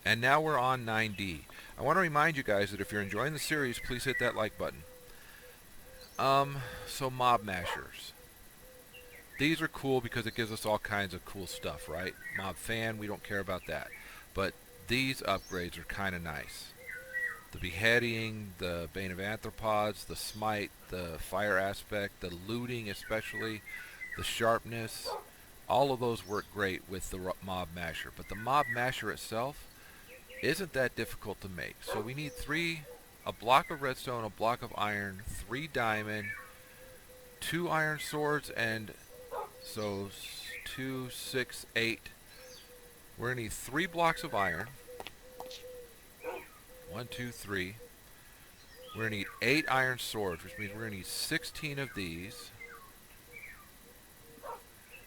And now we're on 9D. I want to remind you guys that if you're enjoying the series, please hit that like button. So mob mashers. These are cool because it gives us all kinds of cool stuff, right? Mob fan, we don't care about that. But these upgrades are kind of nice. The beheading, the bane of anthropods, the smite, the fire aspect, the looting especially, the sharpness, all of those work great with the mob masher. But the mob masher itself isn't that difficult to make. So we need a block of redstone, a block of iron, 3 diamond, 2 iron swords, and so 2, 6, 8. We're going to need 3 blocks of iron. 1, 2, 3. We're going to need 8 iron swords, which means we're going to need 16 of these.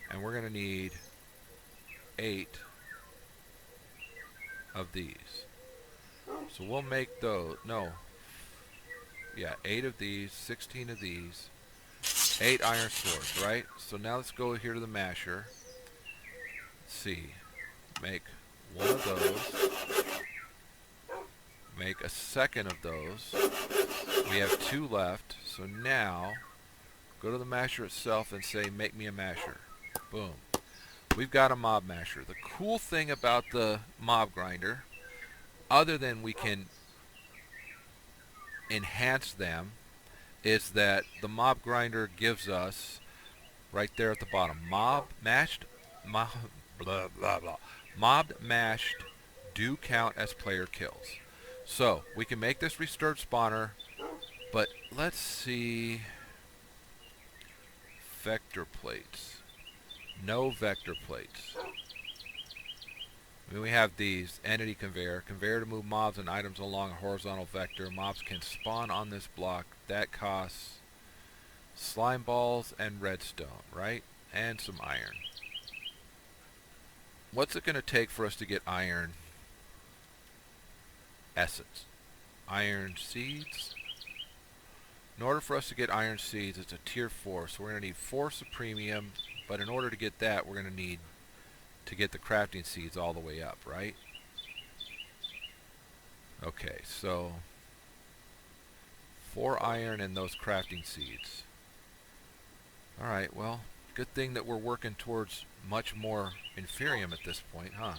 And we're going to need 8 of these. So we'll make those. No. Yeah, 8 of these, 16 of these, 8 iron swords, right? So now let's go here to the masher. Let's see. Make 1 of those. Make a second of those. We have 2 left. So now, go to the masher itself and say, make me a masher. Boom. We've got a mob masher. The cool thing about the mob grinder, other than we can enhance them, is that the mob grinder gives us, right there at the bottom, mobbed mashed do count as player kills. So we can make this restored spawner, but let's see. Vector plates. No vector plates. I mean, we have these entity conveyor to move mobs and items along a horizontal vector. Mobs can spawn on this block. That costs slime balls and redstone, right? And some iron. What's it going to take for us to get iron essence? Iron seeds. In order for us to get iron seeds, it's a tier 4, so we're going to need 4 supremium, but in order to get that, we're going to need to get the crafting seeds all the way up, right? Okay, so 4 iron and those crafting seeds. Alright, well, good thing that we're working towards much more inferium at this point, huh?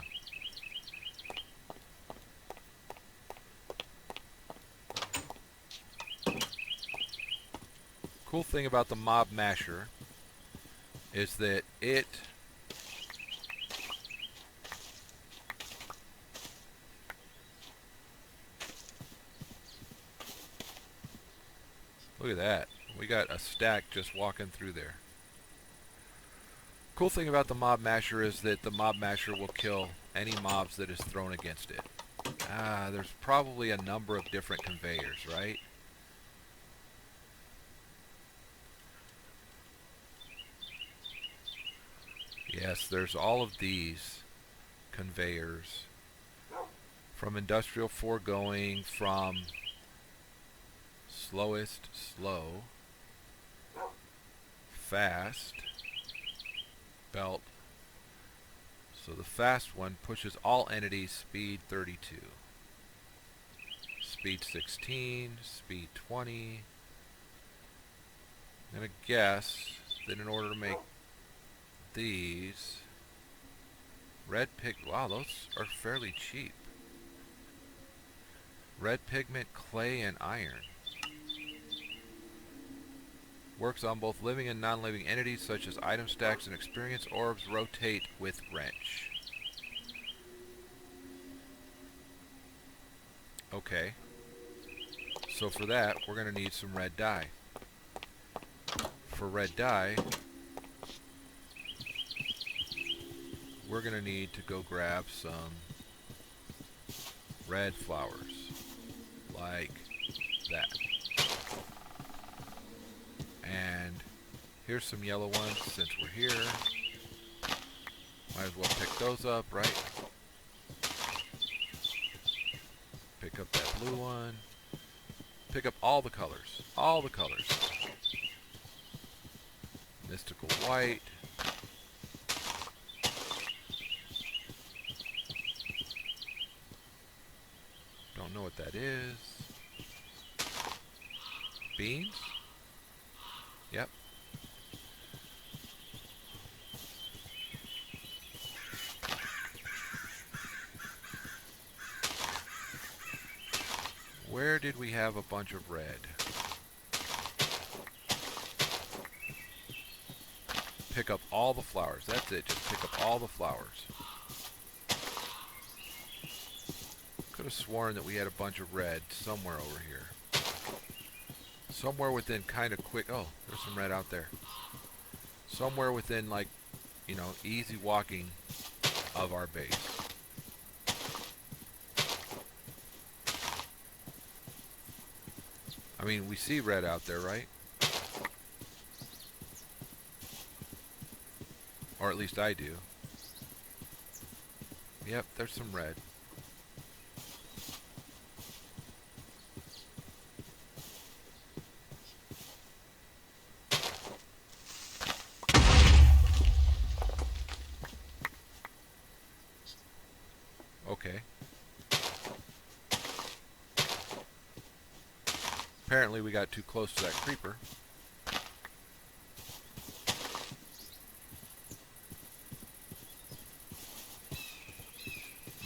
Cool thing about the mob masher is that it look at that. We got a stack just walking through there. Cool thing about the mob masher is that the mob masher will kill any mobs that is thrown against it. There's probably a number of different conveyors, right? Yes, there's all of these conveyors. From industrial foregoing, from slowest, slow, fast, belt. So the fast one pushes all entities speed 32. Speed 16, speed 20. I'm going to guess that in order to make these, red wow, those are fairly cheap. Red pigment, clay, and iron. Works on both living and non-living entities such as item stacks and experience orbs. Rotate with wrench. Okay. So for that, we're going to need some red dye. For red dye, we're going to need to go grab some red flowers. Like that. And here's some yellow ones since we're here. Might as well pick those up, right? Pick up that blue one. Pick up all the colors. All the colors. Mystical white. Don't know what that is. Beans? Yep. Where did we have a bunch of red? Pick up all the flowers. That's it. Just pick up all the flowers. Could have sworn that we had a bunch of red somewhere over here. Somewhere within kind of quick... Oh, there's some red out there. Somewhere within, like, you know, easy walking of our base. I mean, we see red out there, right? Or at least I do. Yep, there's some red. Okay. Apparently we got too close to that creeper.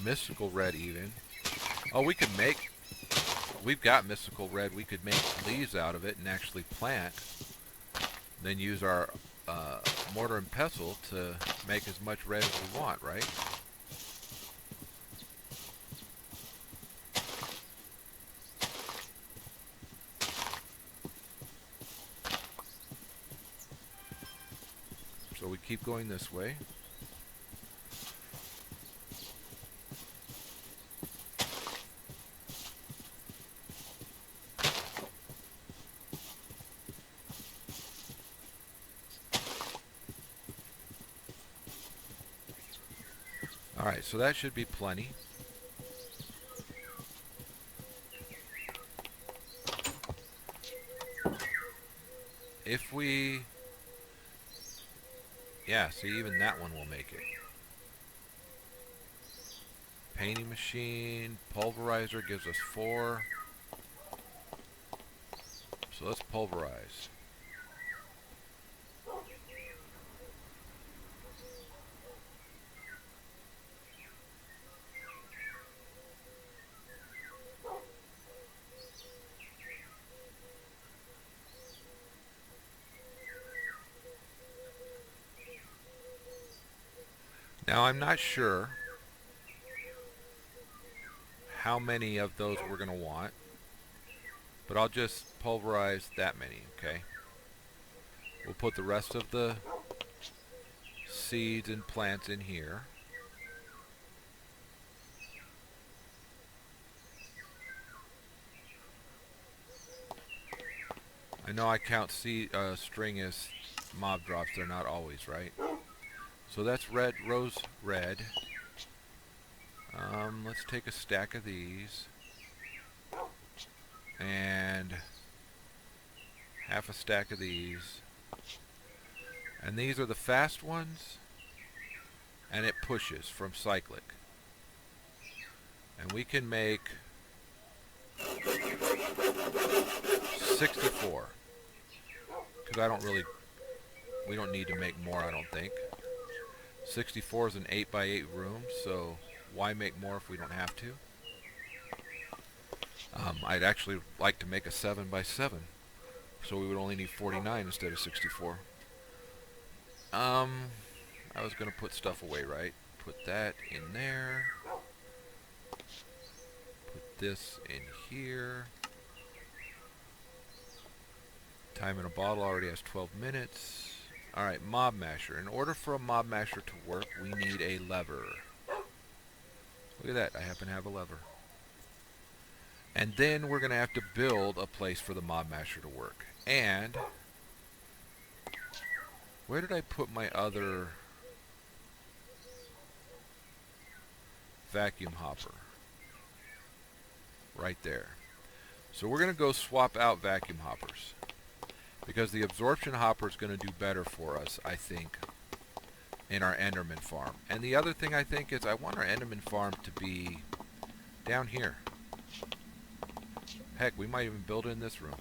Mystical red even. Oh, we could make... We've got mystical red. We could make leaves out of it and actually plant. Then use our mortar and pestle to make as much red as we want, right? So we keep going this way. Alright, so that should be plenty. If we... Yeah, see, even that one will make it. Painting machine, pulverizer gives us 4. So let's pulverize. Now, I'm not sure how many of those we're going to want, but I'll just pulverize that many, okay? We'll put the rest of the seeds and plants in here. I know I count string as mob drops. They're not always, right? So that's red, rose red. Let's take a stack of these. And half a stack of these. And these are the fast ones. And it pushes from cyclic. And we can make 64. Because we don't need to make more, I don't think. 64 is an 8x8 room, so why make more if we don't have to? I'd actually like to make a 7x7, so we would only need 49 instead of 64. I was going to put stuff away, right? Put that in there. Put this in here. Time in a bottle already has 12 minutes. Alright, mob masher. In order for a mob masher to work, we need a lever. Look at that, I happen to have a lever. And then we're going to have to build a place for the mob masher to work. And where did I put my other vacuum hopper? Right there. So we're going to go swap out vacuum hoppers. Because the absorption hopper is going to do better for us, I think, in our Enderman farm. And the other thing I think is I want our Enderman farm to be down here. Heck, we might even build it in this room.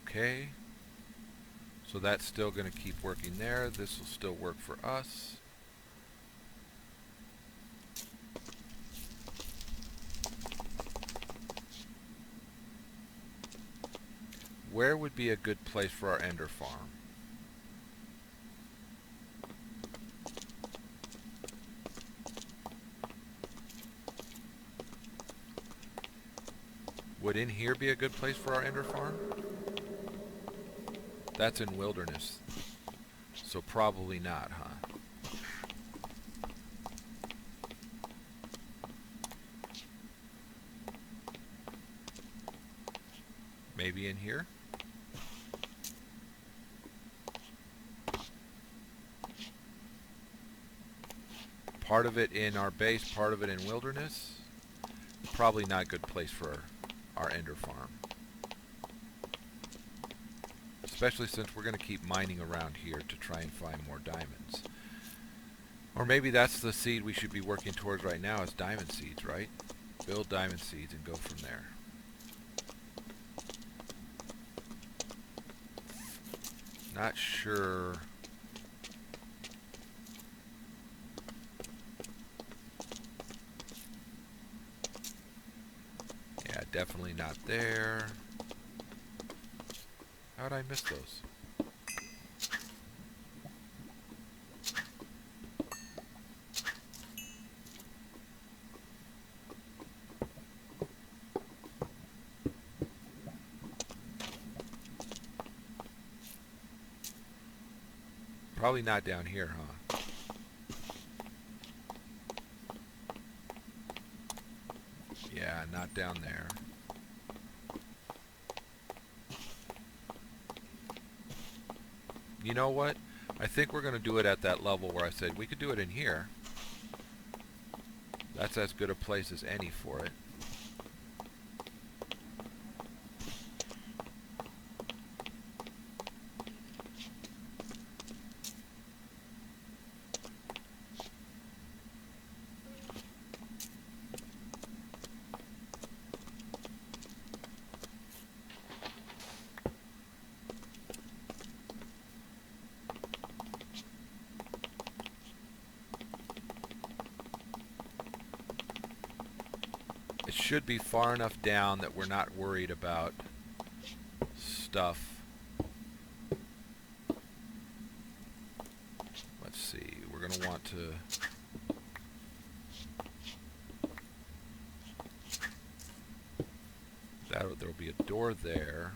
Okay. So that's still going to keep working there. This will still work for us. Where would be a good place for our ender farm? Would in here be a good place for our ender farm? That's in wilderness. So probably not, huh? Maybe in here? Part of it in our base, part of it in wilderness. Probably not a good place for our ender farm. Especially since we're going to keep mining around here to try and find more diamonds. Or maybe that's the seed we should be working towards right now is diamond seeds, right? Build diamond seeds and go from there. Not sure. Yeah, definitely not there. How'd I miss those? Probably not down here, huh? Yeah, not down there. You know what? I think we're going to do it at that level where I said we could do it in here. That's as good a place as any for it. It should be far enough down that we're not worried about stuff. Let's see, we're going to want to... There'll be a door there.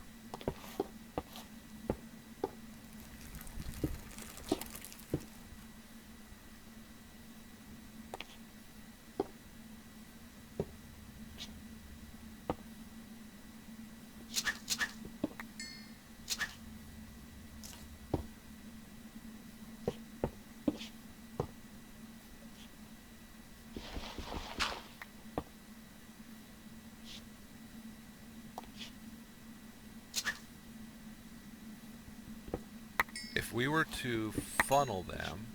If we were to funnel them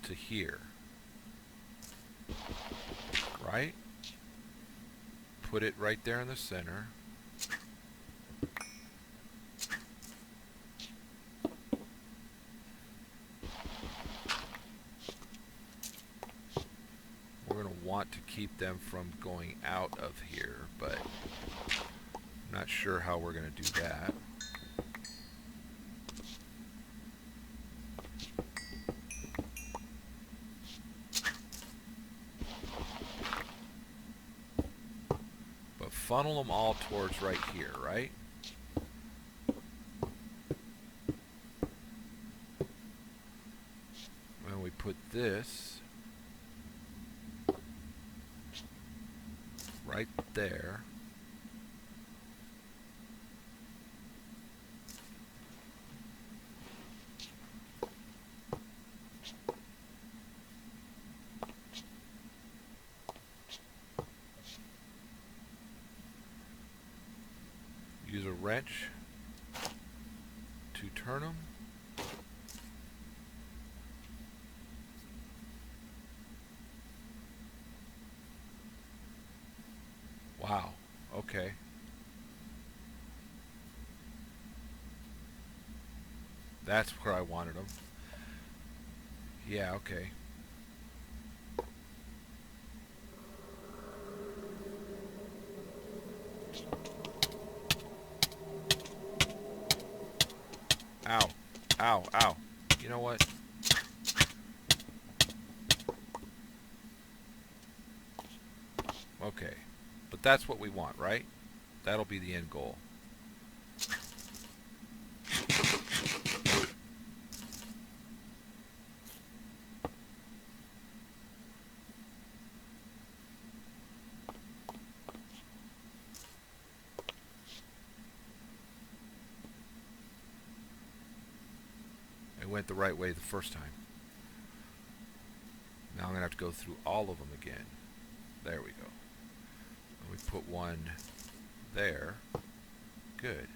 to here, right? Put it right there in the center. We're going to want to keep them from going out of here, but I'm not sure how we're going to do that. Funnel them all towards right here, right? When we put this right there. Use a wrench to turn them. Wow. Okay. That's where I wanted them. Yeah, okay. Ow. Ow, ow. You know what? Okay. But that's what we want, right? That'll be the end goal. It went the right way the first time. Now I'm going to have to go through all of them again. There we go. And we put one there. Good.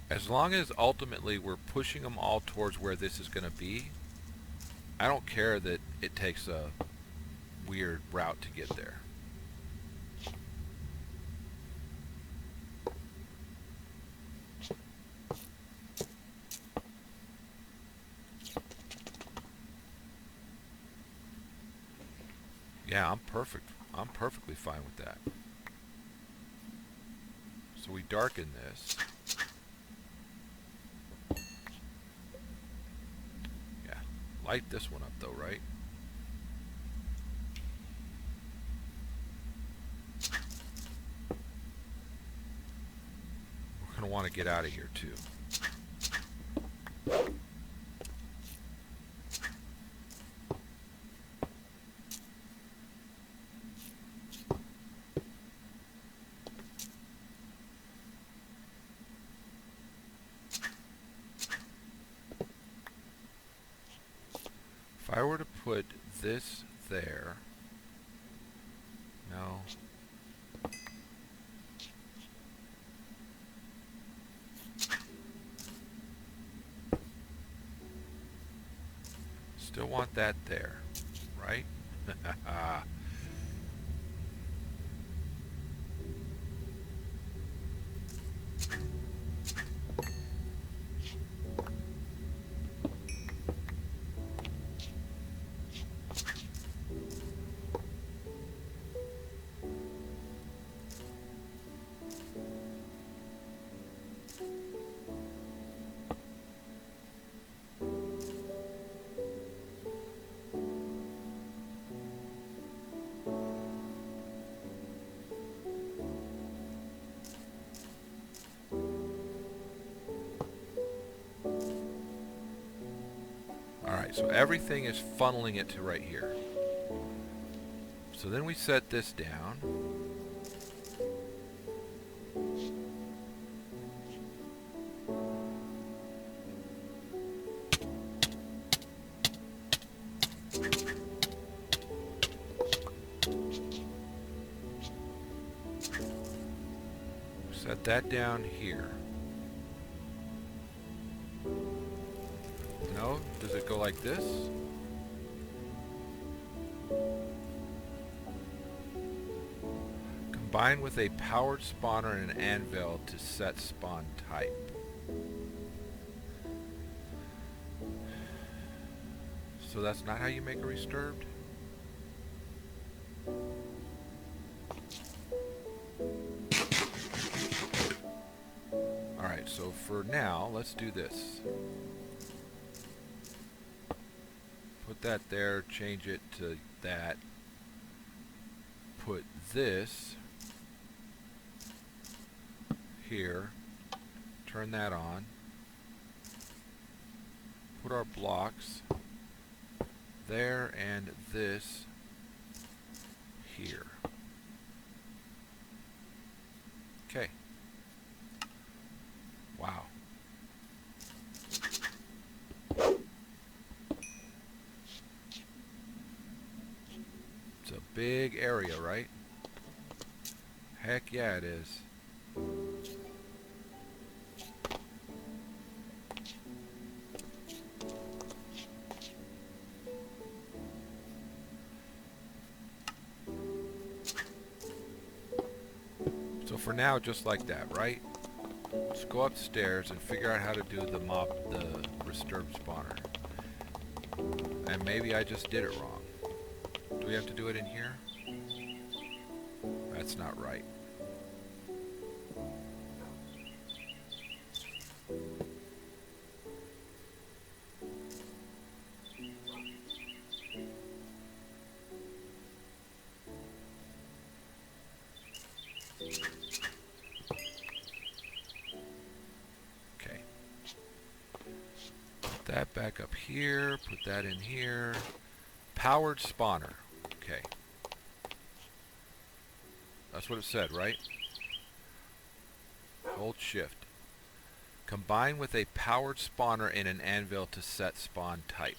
As long as ultimately we're pushing them all towards where this is going to be, I don't care that it takes a weird route to get there. Yeah, I'm perfect. I'm perfectly fine with that. So we darken this. Yeah, light this one up though, right? We're going to want to get out of here too. If I were to put this there, no. Still want that there, right? Alright, so everything is funneling it to right here. So then we set this down. Set that down here. No? Does it go like this? Combine with a powered spawner and an anvil to set spawn type. So that's not how you make a resturbed? Alright, so for now, let's do this. Put that there, change it to that. Put this here. Turn that on. Put our blocks there and this here. Okay. Wow. It's a big area, right? Heck yeah, it is. So for now, just like that, right? Let's go upstairs and figure out how to do the disturbed spawner. And maybe I just did it wrong. Do we have to do it in here? That's not right. Okay. Put that back up here. Put that in here. Powered spawner. Okay. That's what it said, right? Hold shift. Combine with a powered spawner in an anvil to set spawn type.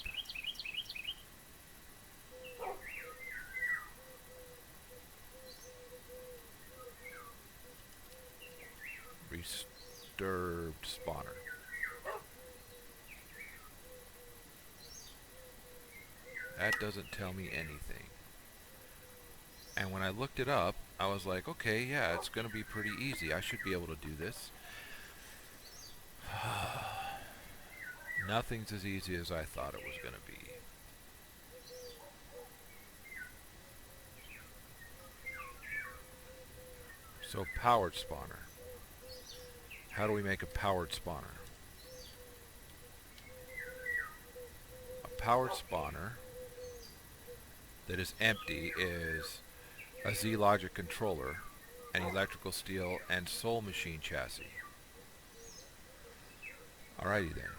Disturbed spawner. That doesn't tell me anything. And when I looked it up, I was like, okay, yeah, it's going to be pretty easy. I should be able to do this. Nothing's as easy as I thought it was going to be. So, powered spawner. How do we make a powered spawner? A powered spawner that is empty is a Z-Logic controller, an electrical steel, and soul machine chassis. Alrighty then.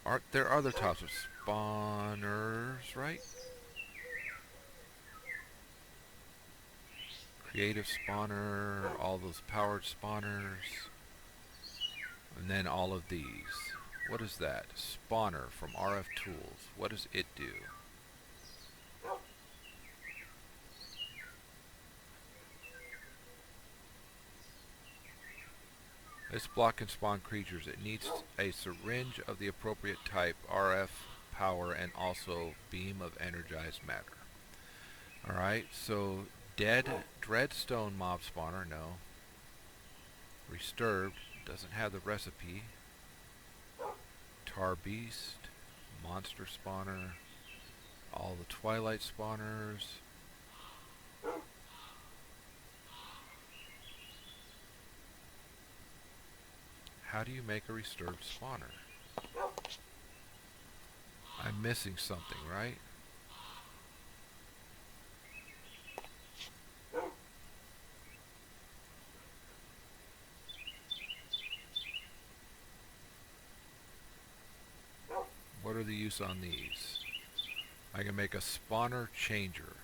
Aren't there other types of spawners, right? Creative spawner, all those powered spawners, and then all of these. What is that? Spawner from RF Tools. What does it do? This block can spawn creatures. It needs a syringe of the appropriate type, RF power, and also beam of energized matter. Alright, so Dreadstone mob spawner, no. Resturbed, doesn't have the recipe. Tar Beast, Monster spawner, all the Twilight spawners. How do you make a resturbed spawner? I'm missing something, right? What are the use on these? I can make a spawner changer.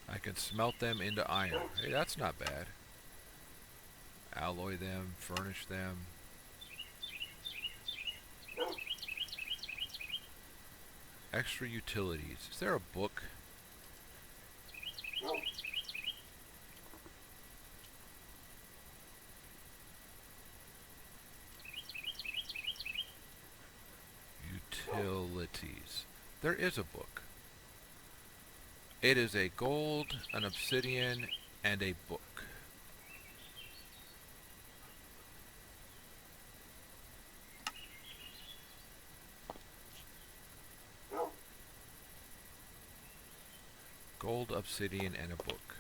I can smelt them into iron. Hey, that's not bad. Alloy them, furnish them. Extra utilities. Is there a book? Utilities. There is a book. It is a gold, an obsidian, and a book. gold, obsidian, and a book.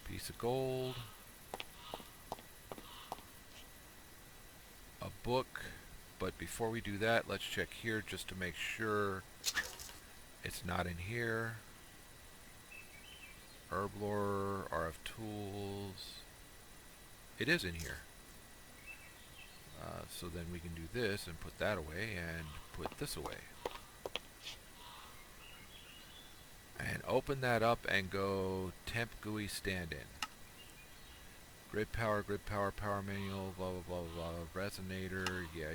Piece of gold. A book. But before we do that, let's check here just to make sure it's not in here. Herblore, RF tools. It is in here. So then we can do this and put that away and put this away. And open that up and go temp GUI stand-in. Grid power, power manual, blah, blah, blah, blah, resonator, yeah.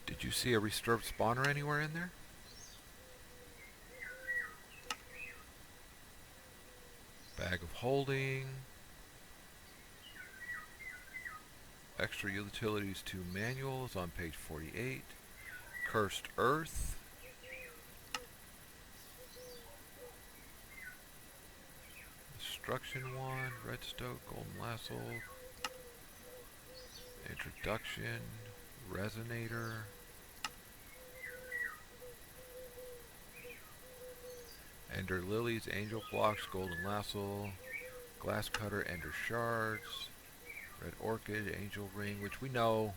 Did you see a restored spawner anywhere in there? Bag of holding. Extra utilities to manuals on page 48. Cursed earth. Destruction wand, redstone, golden lasso. Introduction, resonator. Ender lilies, angel blocks, golden lasso, glass cutter, ender shards, red orchid, angel ring, which we know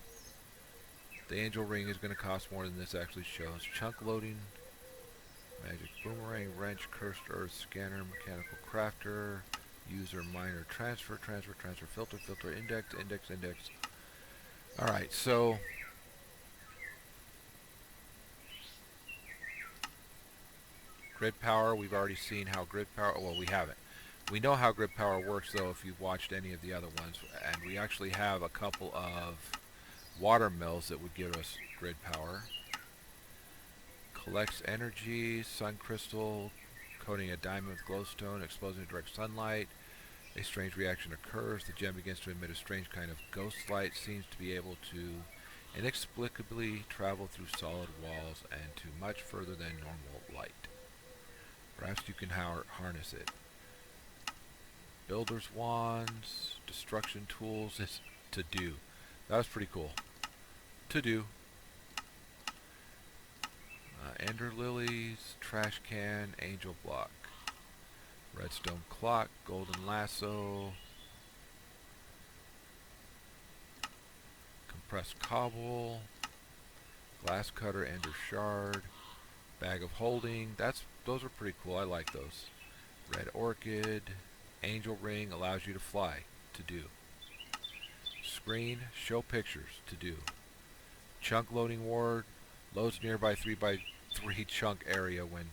the angel ring is going to cost more than this actually shows. Chunk loading, magic boomerang, wrench, cursed earth, scanner, mechanical crafter, user, miner, transfer, filter, index. Alright, so grid power, we've already seen how grid power, well, we haven't. We know how grid power works, though, if you've watched any of the other ones. And we actually have a couple of water mills that would give us grid power. Collects energy, sun crystal, coating a diamond with glowstone, exposing to direct sunlight. A strange reaction occurs. The gem begins to emit a strange kind of ghost light, seems to be able to inexplicably travel through solid walls and to much further than normal light. Perhaps you can harness it. Builder's wands, destruction tools is to do. That was pretty cool. To do. Ender lilies, trash can, angel block. Redstone clock, golden lasso. Compressed cobble. Glass cutter, ender shard. Bag of holding. Those are pretty cool. I like those. Red orchid. Angel ring allows you to fly. To do. Screen. Show pictures. To do. Chunk loading ward. Loads nearby 3x3 chunk area when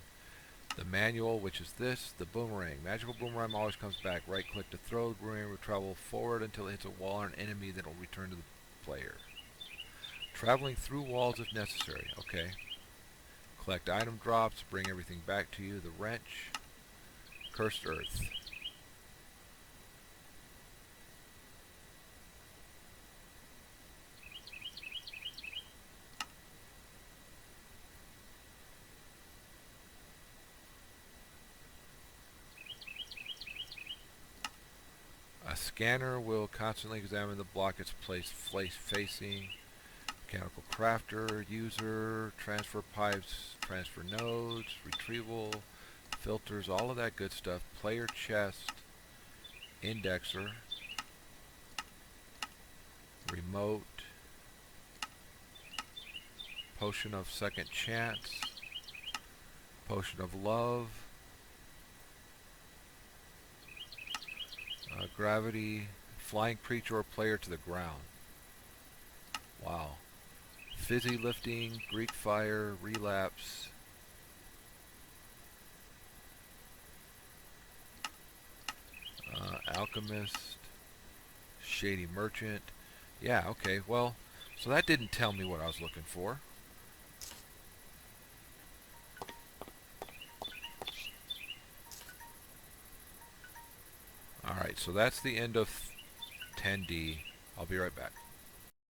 the manual, which is this, the boomerang. Magical boomerang always comes back. Right click to throw. The boomerang will travel forward until it hits a wall or an enemy that will return to the player. Traveling through walls if necessary. Okay. Collect item drops. Bring everything back to you. The wrench. Cursed earth. A scanner will constantly examine the block its place facing. Mechanical crafter, user, transfer pipes, transfer nodes, retrieval, filters, all of that good stuff. Player chest, indexer, remote, potion of second chance, potion of love, gravity, flying creature or player to the ground. Wow. Fizzy lifting, Greek fire, relapse. Alchemist, shady merchant. Yeah, okay, well, so that didn't tell me what I was looking for. Alright, so that's the end of 10D. I'll be right back.